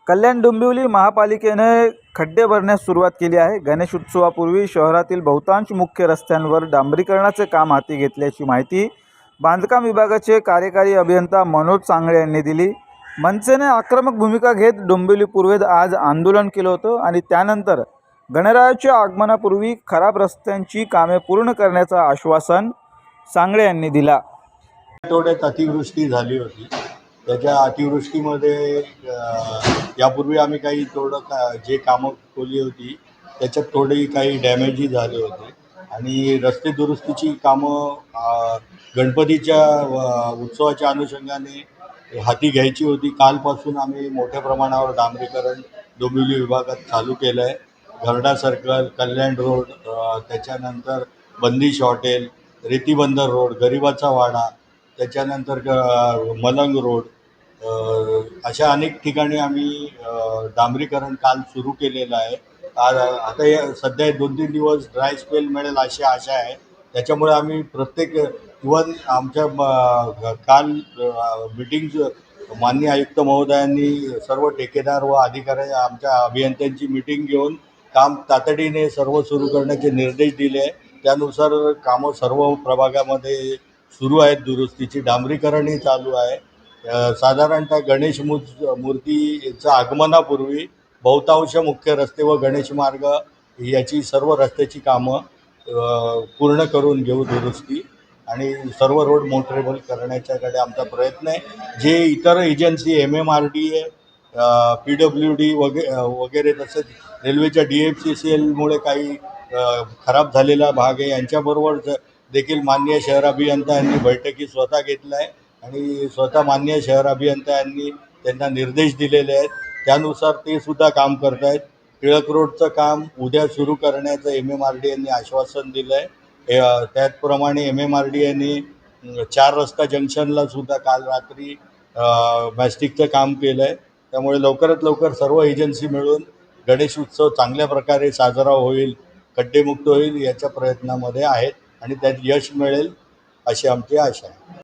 कल्याण डोंबिवली महापालिकेने खड्डे भरण्यास सुरुवात केली आहे। गणेश उत्सवापूर्वी शहरातील बहुतांश मुख्य रस्त्यांवर डांबरीकरणाचे काम हाती घेतल्याची माहिती बांधकाम विभागाचे कार्यकारी अभियंता मनोज सांगळे यांनी दिली। मनसेने आक्रमक भूमिका घेत डोंबिवली पूर्वेत आज आंदोलन केलं होतं आणि त्यानंतर गणरायाच्या आगमनापूर्वी खराब रस्त्यांची कामे पूर्ण करण्याचं आश्वासन सांगळे यांनी दिला। आठवड्यात अतिवृष्टी झाली होती। त्याच्या अतिवृष्टीमध्ये यापूर्वी आम्ही काही जे कामं केली होती त्याच्यात थोडी काही डॅमेजही झाले होते आणि रस्ते दुरुस्तीची कामं गणपतीच्या उत्सवाच्या अनुषंगाने हाती घ्यायची होती। कालपासून आम्ही मोठ्या प्रमाणावर डांबरीकरण डोंबिवली विभागात चालू केलं आहे। घरडा सर्कल, कल्याण रोड, त्याच्यानंतर बंदिश हॉटेल, रेतीबंदर रोड, गरिबाचा वाडा, त्याच्यानंतर मलंग रोड, अशा अनेक ठिकाणी आम्ही डांबरीकरण काल सुरू केलेलं आहे। आता सध्या 2-3 दिवस ड्राय स्पेल मिळेल अशी आशा आहे। त्याच्यामुळे आम्ही प्रत्येक इव्हन आमच्या काल मीटिंग्ज माननीय आयुक्त महोदयांनी सर्व ठेकेदार व अधिकारी आमच्या अभियंत्यांची मीटिंग घेऊन काम तातडीने सर्व सुरू करण्याचे निर्देश दिले आहे। त्यानुसार कामं सर्व प्रभागामध्ये सुरू आहेत। दुरुस्तीची डांबरीकरणही चालू आहे। साधारणतः गणेश मूर्तीचं आगमनापूर्वी बहुतांश मुख्य रस्ते व गणेश मार्ग याची सर्व रस्त्याची कामं पूर्ण करून घेऊ दुरुस्ती आणि सर्व रोड मोटरेबल करण्याच्याकडे आमचा प्रयत्न आहे। जे इतर एजन्सी MMRDA, PWD वगैरे तसेच रेल्वेच्या DFCCLमुळे काही खराब झालेला भाग आहे यांच्याबरोबर देखील माननीय शहर अभियंता यांनी बैठकी स्वतः घेतल्या आहे आणि स्वतः माननीय शहर अभियंता यांनी त्यांना निर्देश दिलेले आहेत। त्यानुसार ते सुद्धा काम करत आहेत। टिळक रोडचं काम उद्या सुरू करण्याचं MMRDA यांनी आश्वासन दिलं आहे। त्याचप्रमाणे MMRDA 4 रस्ता जंक्शनला सुद्धा काल रात्री मॅस्टिकचं काम केलं आहे। त्यामुळे लवकरात लवकर सर्व एजन्सी मिळून गणेश उत्सव चांगल्या प्रकारे साजरा होईल, खड्डेमुक्त होईल याच्या प्रयत्नामध्ये आहेत आणि त्यात यश मिळेल अशी आमची आशा आहे।